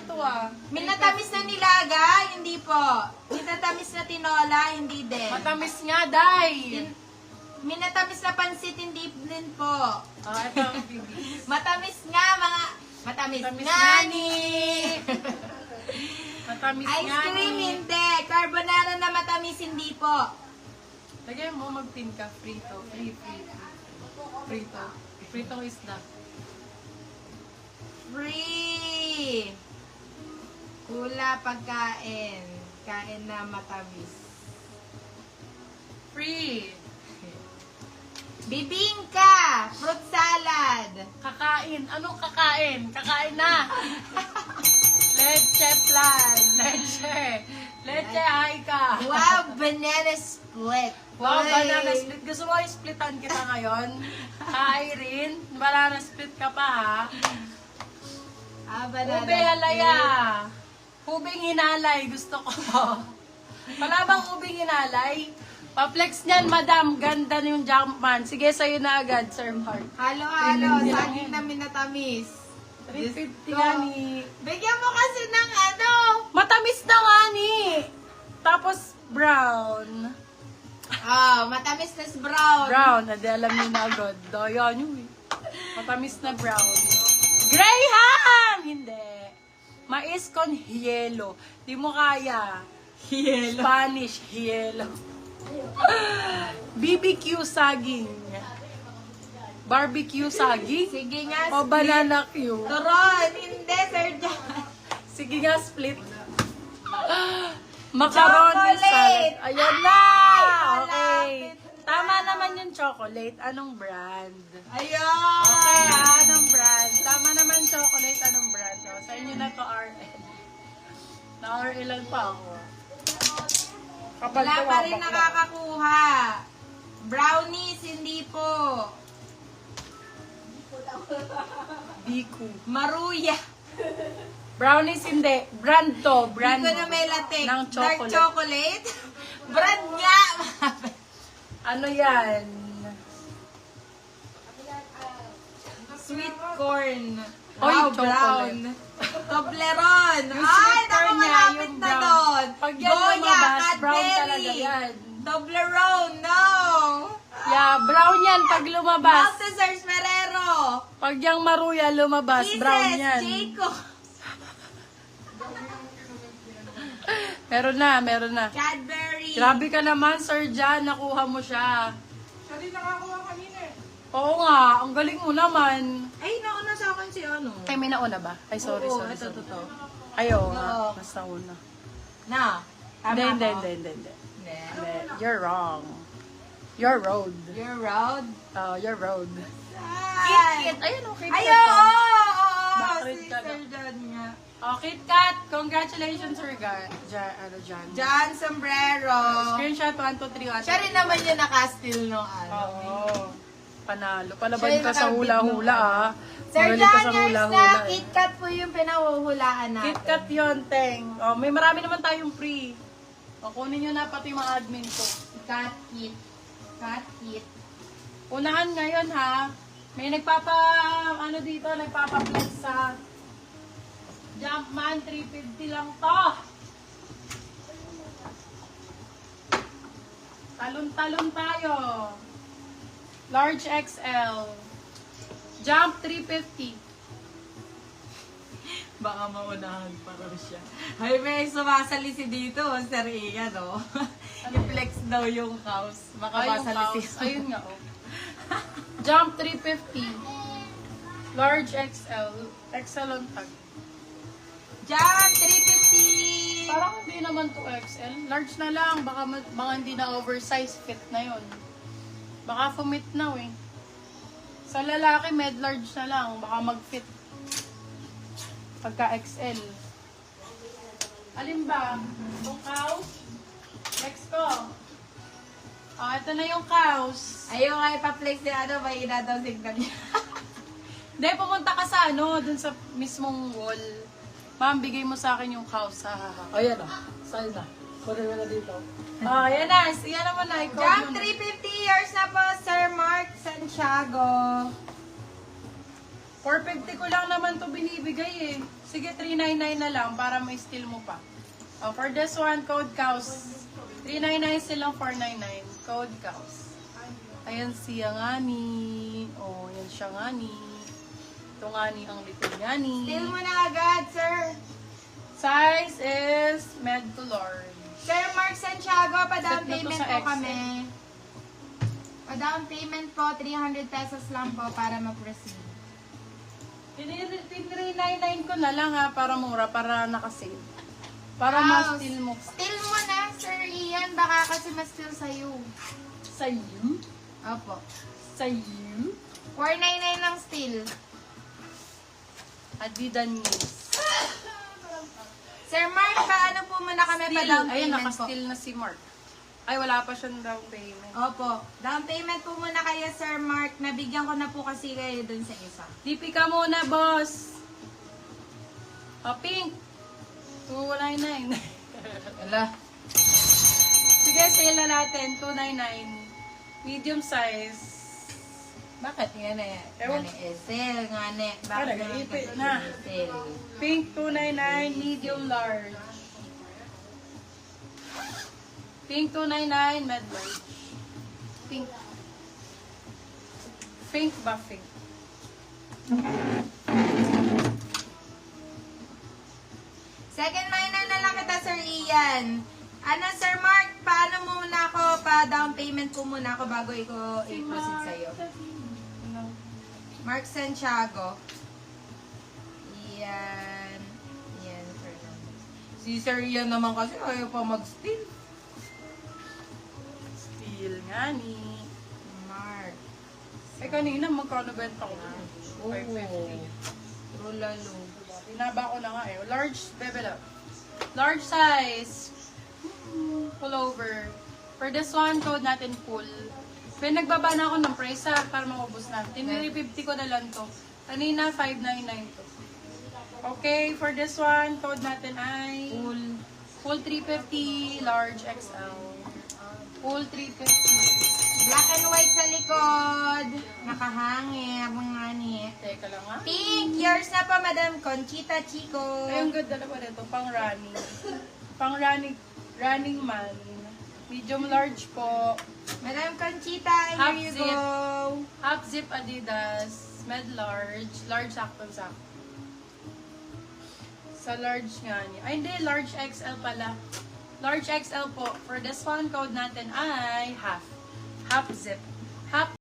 to ah. Minatamis na nilaga? Hindi po. Minatamis na tinola? Hindi din. Matamis nga, day. Minatamis na pansit? Hindi din po. Ito ang bibi. Matamis nga mga... Matamis Matamis nga nga ni... Matamis Ice nga cream ni. hindi. Carbonara na matamis hindi po. Lagyan mo, mag-pin ka. Frito. Frito. Frito isda. Free! Hula pagkain. Kain na matamis. Free. Bibingka! Fruit salad! Kakain. Anong kakain? Kakain na. Leche plan. Leche. Leche, hay ka. Wow! Banana split! Wow, Uy. banana split. Gusto mo i-splitan kita ngayon? Hi, Rin. Banana split ka pa, ha? Banana Ube halaya. Ubing hinalay. Gusto ko. Wala bang ubing hinalay? Pa-flex niyan, madam. Ganda yung Jumpman. Sige, sa'yo na agad, Sir Mark. Halo-halo. Ayun, Saging yun. na minatamis. 350 Diyos nga ko. ni. Bigyan mo kasi ng ano. Matamis na nga ni. Tapos, brown. Matamis na brown. Brown. Hindi alam niyo na agad. Ayan yun eh. Matamis na brown. Graham! Hindi. Mais con hielo. Di mo kaya. Hielo. Spanish hielo. BBQ saging. Barbecue saging? Sige nga, O banana Q? Turon. Hindi, Sir John. Sige nga, split. Macaroni Chocolate! salad. Ayan na! Ay, Okay. malapit na. Tama naman yung chocolate. Anong brand? Ayun. Okay, anong brand? Tama naman chocolate. Anong brand? O, sa inyo na to, RL. Na-RL lang pa ako. Kapal Wala to, pa rin bakla. nakakakuha. Brownies, hindi po. Biku. Maruya. Brownies hindi. Brand to. Brand. Hindi ko na may latik. Ng Dark chocolate. chocolate. Brand nga. Ano yan? Sweet corn. Oy, Wow, chocolate. brown. Toblerone. Yung Ay, sweet naku, corn niya, malapit yung na brown. doon. Pag yan Goya, lumabas, brown Cadbury. talaga yan. Toblerone, no. Yeah, brown yan pag lumabas. Maltesers Ferrero. Pag yung maruya lumabas, brown Kisses, yan. Jayco. Meron na, meron na. Cadbury. Grabe ka naman, Sir Jan. Nakuha mo siya. Siya din nakakuha kanina eh. Oo nga, ang galing mo naman. Ay, nauna sa akin si ano. Ay, may nauna ba? Ay, sorry, Oo, sorry. ito, sorry. ito. Ay, oo Oo. nga. Mas nauna. Na. Tama Hindi, ako? hindi. Hindi. Hindi. You're wrong. Your road. Your road. Your road. Ay. Kit, ayun, okay. Ay, oo. Bakit Si ka na? Sir John nga. Oh, KitKat, congratulations, Sir Jan. Jan. John Sombrero. Screenshot 1, 2, 3, 1. Siya rin naman yung naka-steal nung ano. Oo. Panalo. Palaban Siya yung ka sa nakabid hula-hula, nung ah. Sir Magaling John, ka sa yours hula-hula, na. eh. KitKat po yung pinahuhulaan natin. KitKat yun, Teng. Oh, may marami naman tayong free. O, kunin nyo na pati yung mga admin ko. Cat Kit. Cat Kit. Unahan ngayon, ha. May nagpapa-flex sa Jumpman. 350 lang to. Talon-talon tayo. Large XL. Jump 350. Baka maunahan pa raw siya. Ay, may sumasalisi dito, Sir Ian, no? I-flex daw yung house. Baka Ay, yung masalisi. house. Ayun nga, oh. Jump 350. Large XL. XL ang tag. Diyan, 350! Parang hindi naman to XL. Large na lang. Baka hindi na oversize. Fit na yon. Baka fumit na eh. Sa lalaki, med-large na lang. Baka mag-fit. Pagka XL. Alin ba? Itong cows? Next ko. Ito na yung cows. Ayaw nga ipa-flex din ano, may ina daw signal niya. Hindi, pumunta ka sa dun sa mismong wall. Ma'am, bigay mo sa akin yung cows. Ayan o. Saan na? Kunin mo na dito. Ayan na. Yan naman na. Jump 350 years na po, Sir Mark Santiago. 450 ko lang naman to binibigay eh. Sige, 399 na lang para may steal mo pa. Oh, for this one, code cows. 399 silang 499. Code cows. Ayan siya ngani. Oh, yan siya ngani. Ito ngani ang likod ngani. Steal mo na agad, sir. Size is med to large. Sir Mark Santiago, pa-down Set na to payment sa po XL. kami. Pa-down payment po, 300 pesos lang po para ma-proceed. 399 ko na lang ha, para mura, para nakasave. Para Wow. ma-steal mo. Steal mo na, Sir Ian. Baka kasi ma-steal sa'yo. Sa'yo? Opo. Sa'yo? 499 lang steal. Adidas News. Sir Mark, paano po muna kami pa-down Ayun, payment po? naka-steal na si Mark. Ay, wala pa siyang down payment. Opo. Down payment po muna kayo, Sir Mark. Nabigyan ko na po kasi kayo dun sa isa. DP ka muna, boss. Oh, pink. 299. Ala. Sige, sale na natin. 299. Medium size. Bakit nga na yan? Ewan. Nga na SL, nga na. Bakit Ay, naman nag-iipit kasi na. SL? Pink 299, medium large. Pink 299, med large. Pink. Pink ba pink? Second minor na lang kita, Sir Ian. Ano, Sir Mark, paano muna ako pa-down payment ko muna ako bago ko i-proceed sa'yo? Mark Santiago. Ian. Ian Fernandez. Si Sir Ian naman kasi ayaw pa mag-steal. Steel nga ni. Mark. Eh kanina magkano benta ko? Oo. 550. Rolalo. Binaba ko na nga eh. Large, bebe lang. Large size. Pullover. For this one, code natin full. Pero nagbaba na ako ng price ha, para maubos natin. 350 ko na lang to. Kanina, 599 to. Okay, for this one, code natin ay full 350, large XL. Full 350. Black and white sa likod. Nakahangir. Mga ni. Teka lang ha. Pink. Yours na po, Madam Conchita Chico. Ay, ang ganda naman ito, pang running. Pang running man. Medium large po. Madam Conchita, Half here you zip. go. Half zip Adidas. Med large. Large sakto-sakto. Sa large nga niya. Ay, hindi. Large XL pala. Large XL po. For this one, code natin ay half. Half zip. Half